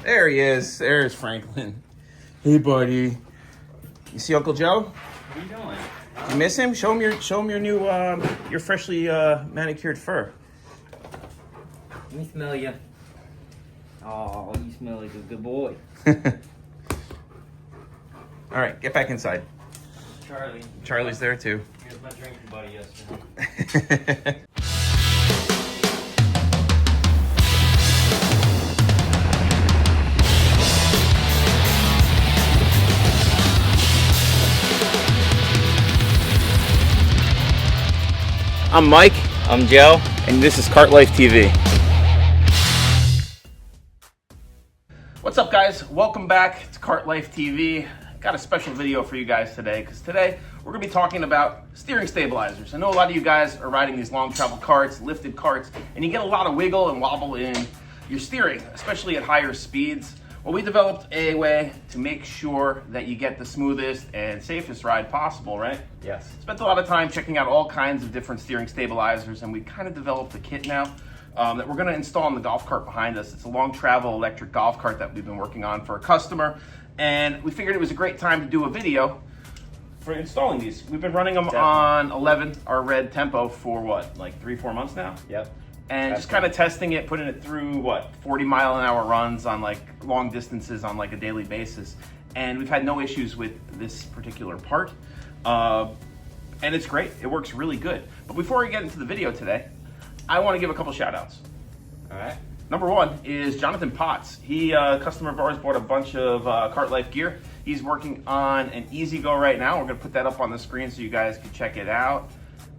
There he is. There's Franklin. Hey, buddy. You see Uncle Joe? What are you doing? You miss him? Show him your new, your freshly manicured fur. Let me smell you. Oh, you smell like a good boy. All right, get back inside. Charlie. Charlie's there too. Here's my drinking buddy yesterday. I'm Mike. I'm Joe. And this is Cart Life TV. What's up, guys? Welcome back to Cart Life TV. Got a special video for you guys today because today we're going to be talking about steering stabilizers. I know a lot of you guys are riding these long travel carts, lifted carts, and you get a lot of wiggle and wobble in your steering, especially at higher speeds. Well, we developed a way to make sure that you get the smoothest and safest ride possible, right? Yes. Spent a lot of time checking out all kinds of different steering stabilizers, and we kind of developed a kit now that we're going to install in the golf cart behind us. It's a long travel electric golf cart that we've been working on for a customer, and we figured it was a great time to do a video for installing these. We've been running them on 11, our red tempo, for what, like 3-4 months now? Yep. And just kind of testing it, putting it through, 40-mile-an-hour runs on like long distances on like a daily basis. And we've had no issues with this particular part. And it's great, it works really good. But before we get into the video today, I want to give a couple shout outs. All right. Number one is Jonathan Potts. He, a customer of ours, bought a bunch of Cart Life gear. He's working on an Easy Go right now. We're gonna put that up on the screen so you guys can check it out.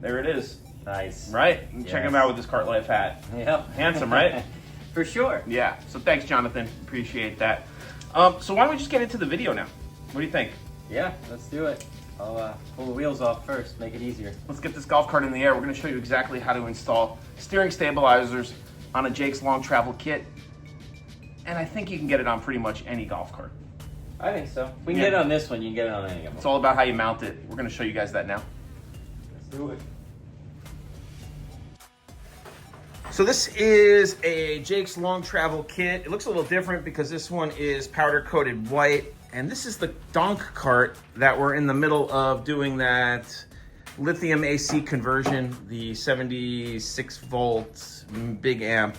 There it is. Nice. Right? Yes. Check him out with his Cart Life hat. Yep. Handsome, right? For sure. Yeah. So thanks, Jonathan. Appreciate that. So why don't we just get into the video now? What do you think? Yeah, let's do it. I'll pull the wheels off first, make it easier. Let's get this golf cart in the air. We're going to show you exactly how to install steering stabilizers on a Jake's Long Travel kit. And I think you can get it on pretty much any golf cart. I think so. If we can get it on this one, you can get it on any of them. It's all about how you mount it. We're going to show you guys that now. Let's do it. So this is a Jake's Long Travel kit. It looks a little different because this one is powder coated white. And this is the donk cart that we're in the middle of doing that lithium AC conversion, the 76 volt big amp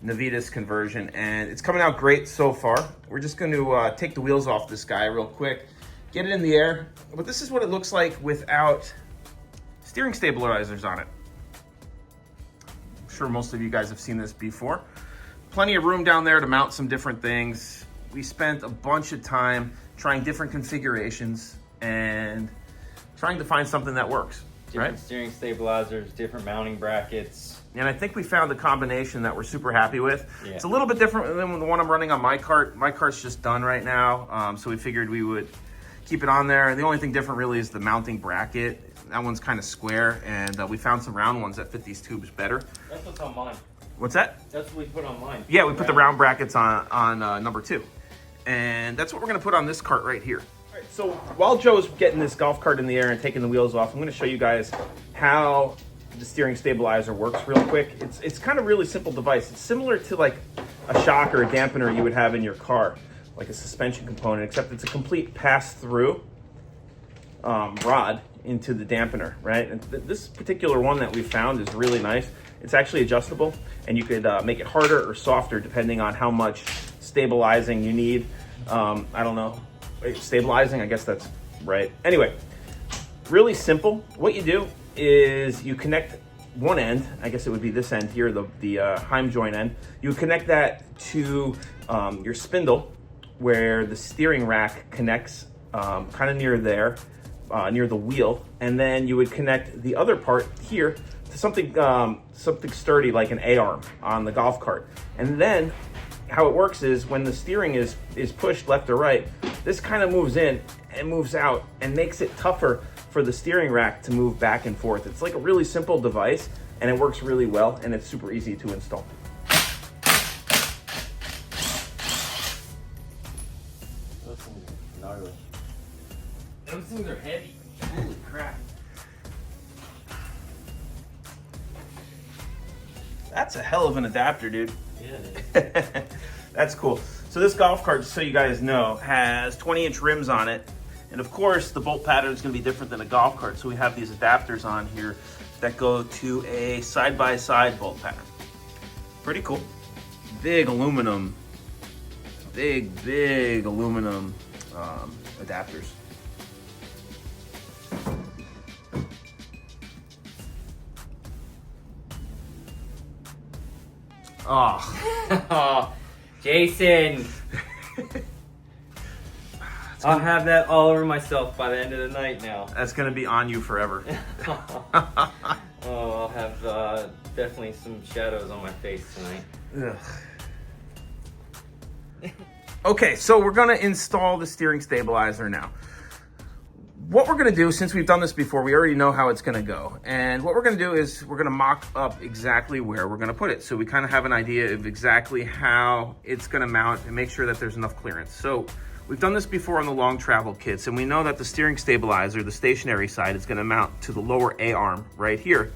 Navitas conversion. And it's coming out great so far. We're just going to take the wheels off this guy real quick, get it in the air. But this is what it looks like without steering stabilizers on it. I'm sure most of you guys have seen this before. Plenty of room down there to mount some different things. We spent a bunch of time trying different configurations and trying to find something that works, Different steering stabilizers, different mounting brackets. And I think we found a combination that we're super happy with. Yeah. It's a little bit different than the one I'm running on my cart. My cart's just done right now, so we figured we would keep it on there. The only thing different really is the mounting bracket. That one's kind of square, and we found some round ones that fit these tubes better. That's what's on mine. What's that? That's what we put on mine. Yeah, we put the round brackets on number 2. And that's what we're gonna put on this cart right here. All right, so while Joe's getting this golf cart in the air and taking the wheels off, I'm gonna show you guys how the steering stabilizer works real quick. It's kind of really simple device. It's similar to like a shock or a dampener you would have in your car, like a suspension component, except it's a complete pass-through rod into the dampener, right? And this particular one that we found is really nice. It's actually adjustable, and you could make it harder or softer depending on how much stabilizing you need. I don't know, stabilizing, I guess that's right. Anyway, really simple. What you do is you connect one end, I guess it would be this end here, the Heim joint end. You connect that to your spindle where the steering rack connects kind of near there, near the wheel, and then you would connect the other part here to something sturdy like an A-arm on the golf cart. And then how it works is when the steering is pushed left or right, this kind of moves in and moves out and makes it tougher for the steering rack to move back and forth. It's like a really simple device, and it works really well, and it's super easy to install. Those things are gnarly. Those things are heavy. Holy crap. That's a hell of an adapter, dude. Yeah, it is. That's cool. So this golf cart, just so you guys know, has 20-inch rims on it. And of course, the bolt pattern is going to be different than a golf cart. So we have these adapters on here that go to a side-by-side bolt pattern. Pretty cool. Big aluminum, big aluminum adapters. Oh, Jason. I'll have that all over myself by the end of the night now. That's gonna be on you forever. Oh, I'll have definitely some shadows on my face tonight. Ugh. Okay, so we're gonna install the steering stabilizer now. What we're gonna do, since we've done this before, we already know how it's gonna go. And what we're gonna do is we're gonna mock up exactly where we're gonna put it. So we kind of have an idea of exactly how it's gonna mount and make sure that there's enough clearance. So we've done this before on the long travel kits, and we know that the steering stabilizer, the stationary side, is gonna mount to the lower A-arm right here.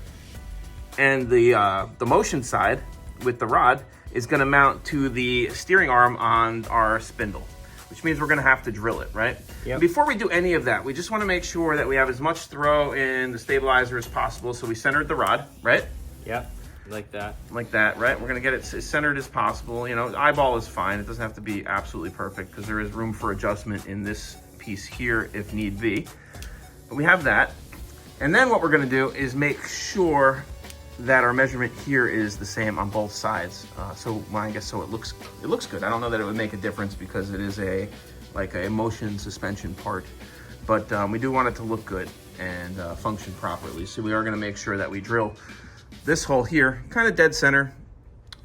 And the motion side with the rod is gonna mount to the steering arm on our spindle, which means we're gonna have to drill it, right? Yep. Before we do any of that, we just wanna make sure that we have as much throw in the stabilizer as possible. So we centered the rod, right? Yep, like that. Like that, right? We're gonna get it as centered as possible. You know, eyeball is fine. It doesn't have to be absolutely perfect because there is room for adjustment in this piece here if need be. But we have that. And then what we're gonna do is make sure that our measurement here is the same on both sides. I guess it looks good. I don't know that it would make a difference because it is like a motion suspension part, but we do want it to look good and function properly. So we are gonna make sure that we drill this hole here, kind of dead center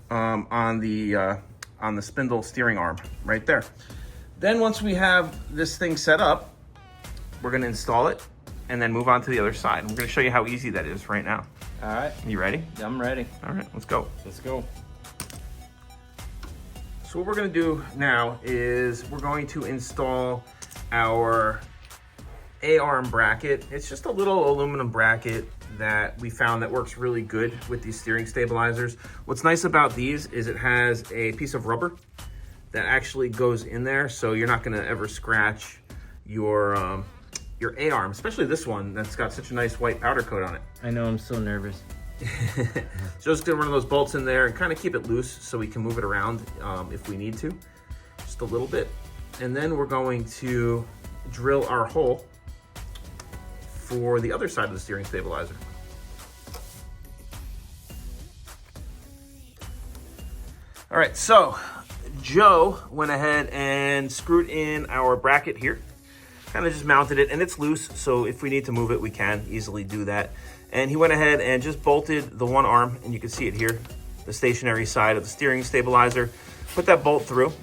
on the spindle steering arm right there. Then once we have this thing set up, we're gonna install it and then move on to the other side. We're gonna show you how easy that is right now. All right. You ready? I'm ready. All right, let's go. Let's go. So what we're gonna do now is we're going to install our A-arm bracket. It's just a little aluminum bracket that we found that works really good with these steering stabilizers. What's nice about these is it has a piece of rubber that actually goes in there, so you're not gonna ever scratch your A-arm, especially this one that's got such a nice white powder coat on it. I know, I'm so nervous. Just gonna run those bolts in there and kind of keep it loose so we can move it around if we need to, just a little bit. And then we're going to drill our hole for the other side of the steering stabilizer. All right, so Joe went ahead and screwed in our bracket here. Kind of just mounted it, and it's loose, so if we need to move it, we can easily do that. And he went ahead and just bolted the one arm, and you can see it here, the stationary side of the steering stabilizer. Put that bolt through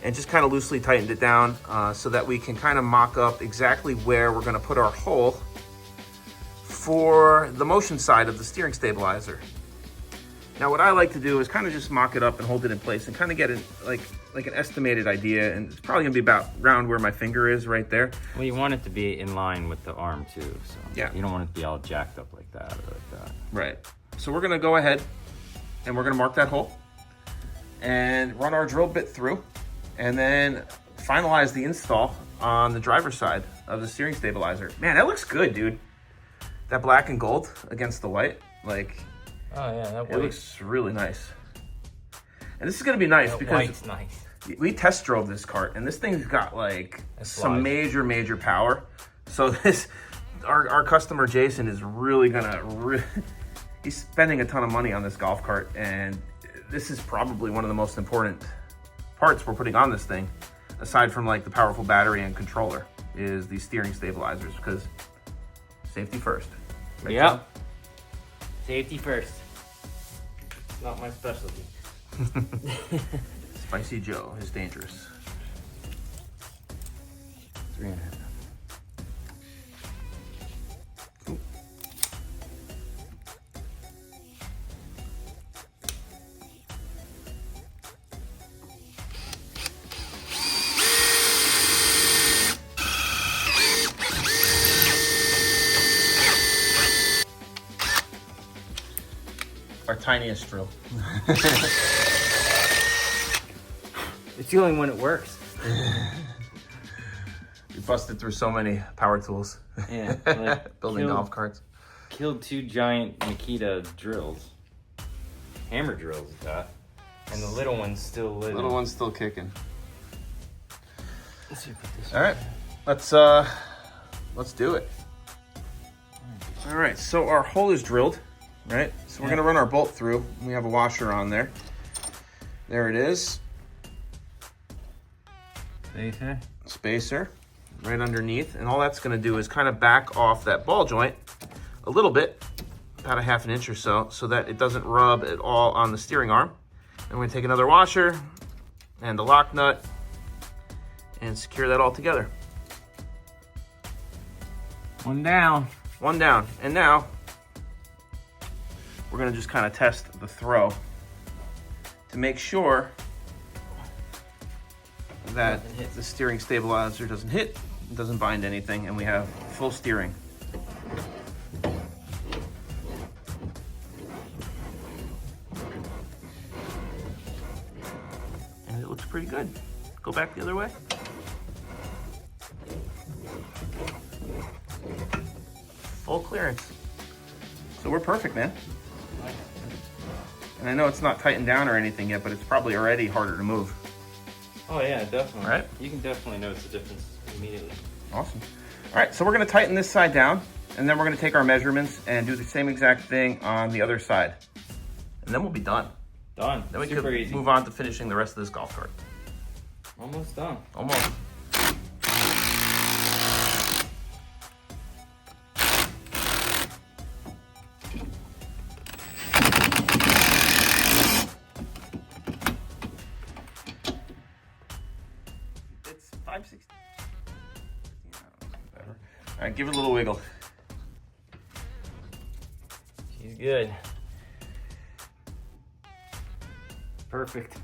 and just kind of loosely tightened it down so that we can kind of mock up exactly where we're gonna put our hole for the motion side of the steering stabilizer. Now what I like to do is kind of just mock it up and hold it in place and kind of get it like an estimated idea, and it's probably gonna be about around where my finger is right there. Well, you want it to be in line with the arm too, so yeah, you don't want it to be all jacked up like that or like that. Right. So we're gonna go ahead and we're gonna mark that hole and run our drill bit through and then finalize the install on the driver's side of the steering stabilizer. Man, that looks good, dude. That black and gold against the white, like, oh yeah, that it looks really nice. And this is gonna be nice that because white's nice. We test drove this cart and this thing's got like some major power. So our customer Jason is really gonna, he's spending a ton of money on this golf cart, and this is probably one of the most important parts we're putting on this thing, aside from like the powerful battery and controller, is these steering stabilizers, because safety first. Right, yep. John? Safety first. Not my specialty. Spicy Joe is dangerous. 3.5. Cool. Our tiniest drill. It's the only one that works. We busted through so many power tools. Yeah, like building golf carts. Killed 2 giant Makita drills. Hammer drills, that. And the little one's still living. Little one's still kicking. Let's see if this. All right, let's do it. All right, so our hole is drilled, right? So we're gonna run our bolt through. We have a washer on there. There it is. Spacer. Spacer, right underneath. And all that's gonna do is kind of back off that ball joint a little bit, about a ½ inch or so that it doesn't rub at all on the steering arm. And we're gonna take another washer and the lock nut and secure that all together. One down. One down. And now we're gonna just kind of test the throw to make sure that the steering stabilizer doesn't hit, doesn't bind anything, and we have full steering. And it looks pretty good. Go back the other way. Full clearance. So we're perfect, man. And I know it's not tightened down or anything yet, but it's probably already harder to move. Oh yeah, definitely. Right? You can definitely notice the difference immediately. Awesome. All right, so we're gonna tighten this side down, and then we're gonna take our measurements and do the same exact thing on the other side. And then we'll be done. Done. Then we Super can easy. move on to finishing the rest of this golf cart. Almost done. Almost. It's 5/16. Whatever. All right, give it a little wiggle. She's good. Perfect.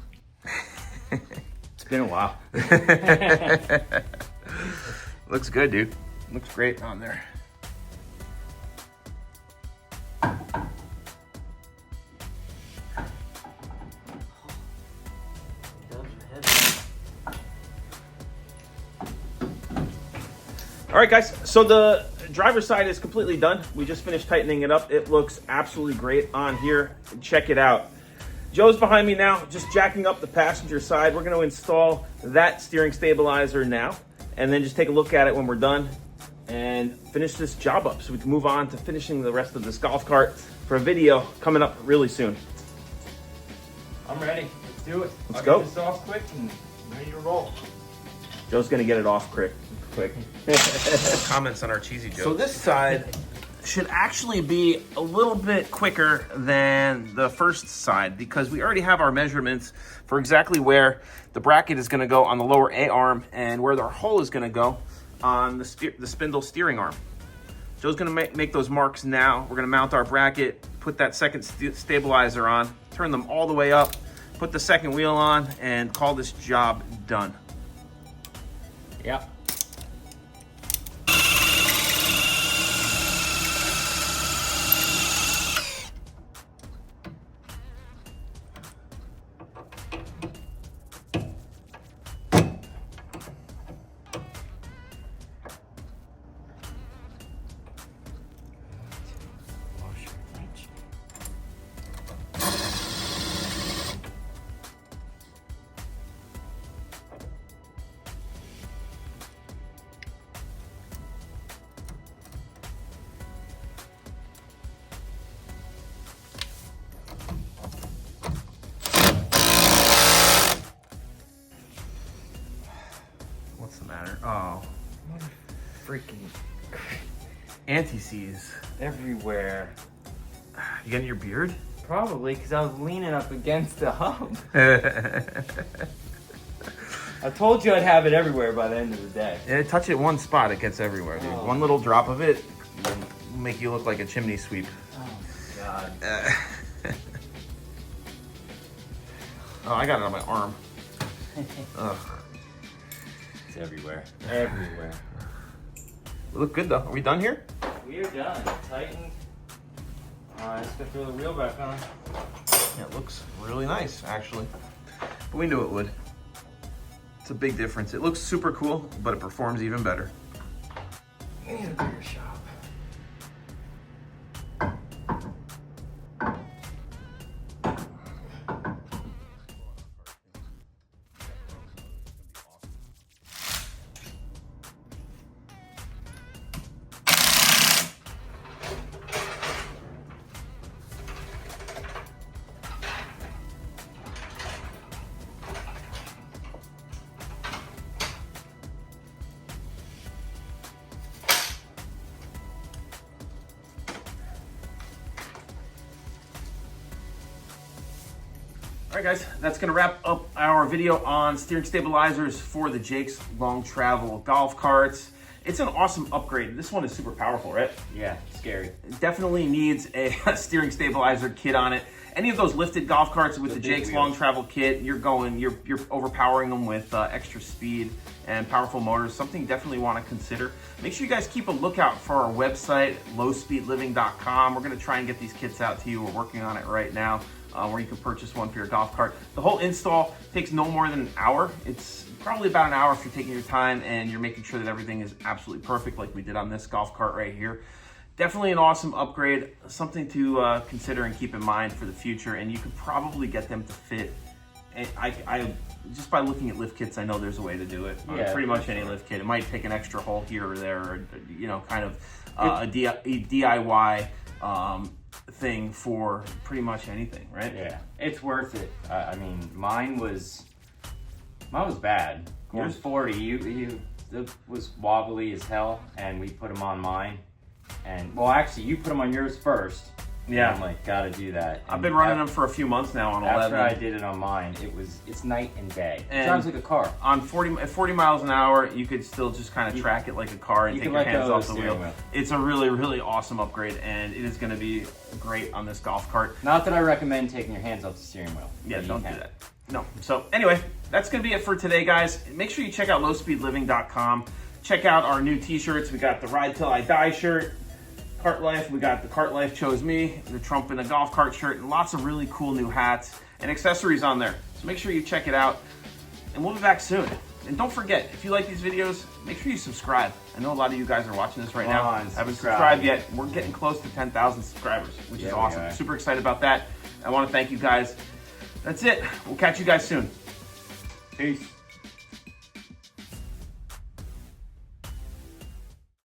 It's been a while. Looks good, dude. Looks great on there. All right, guys, so the driver's side is completely done. We just finished tightening it up. It looks absolutely great on here. Check it out. Joe's behind me now, just jacking up the passenger side. We're gonna install that steering stabilizer now, and then just take a look at it when we're done and finish this job up so we can move on to finishing the rest of this golf cart for a video coming up really soon. I'm ready. Let's do it. Let's I'll go. get this off quick and ready to roll. Joe's gonna get it off quick. Comments on our cheesy joke. So this side should actually be a little bit quicker than the first side because we already have our measurements for exactly where the bracket is gonna go on the lower A arm and where our hole is gonna go on the spindle steering arm. Joe's gonna make those marks now. We're gonna mount our bracket, put that second stabilizer on, turn them all the way up, put the second wheel on, and call this job done. Yep. What's the matter? Oh, What a freaking anti-seize. everywhere. You getting your beard? Probably because I was leaning up against the hub. I told you I'd have it everywhere by the end of the day. Yeah, touch it one spot, it gets everywhere, dude. Oh. One little drop of it will make you look like a chimney sweep. Oh my god. Oh, I got it on my arm. Ugh. It's everywhere. Everywhere. We look good though. Are we done here? We are done. Tightened. Alright, let's go throw the wheel back on. Yeah, it looks really nice, actually. But we knew it would. It's a big difference. It looks super cool, but it performs even better. You need a bigger shop. All right, guys, that's gonna wrap up our video on steering stabilizers for the Jake's Long Travel golf carts. It's an awesome upgrade. This one is super powerful, right? Yeah, scary. It definitely needs a steering stabilizer kit on it. Any of those lifted golf carts with the Jake's Long Travel kit, you're overpowering them with extra speed and powerful motors. Something you definitely want to consider. Make sure you guys keep a lookout for our website, lowspeedliving.com. We're gonna try and get these kits out to you. We're working on it right now. Where you can purchase one for your golf cart. The whole install takes no more than an hour. It's probably about an hour if you're taking your time and you're making sure that everything is absolutely perfect like we did on this golf cart right here. Definitely an awesome upgrade, something to consider and keep in mind for the future, and you could probably get them to fit. And I just by looking at lift kits, I know there's a way to do it. Yeah, pretty much any lift kit. It might take an extra hole here or there, or kind of a DIY thing for pretty much anything, right? Yeah, it's worth it. I mean, mine was bad. Going 40, it was wobbly as hell, and we put them on mine. And well, actually, you put them on yours first. Yeah, I'm like, gotta do that. I've been running them for a few months now on 11. After I did it on mine, it's night and day. And it sounds like a car. On 40 miles an hour, you could still just kind of track it like a car and take your hands off the wheel. It's a really, really awesome upgrade, and it is going to be great on this golf cart. Not that I recommend taking your hands off the steering wheel. Yeah, don't do that. No. So anyway, that's going to be it for today, guys. Make sure you check out lowspeedliving.com. Check out our new t-shirts. We got the Ride Till I Die shirt. Cart Life, we got the Cart Life Chose Me, the Trump in a Golf Cart shirt, and lots of really cool new hats and accessories on there. So make sure you check it out, and we'll be back soon. And don't forget, if you like these videos, make sure you subscribe. I know a lot of you guys are watching this right now. Haven't subscribed yet. We're getting close to 10,000 subscribers, which is awesome. Super excited about that. I want to thank you guys. That's it. We'll catch you guys soon. Peace.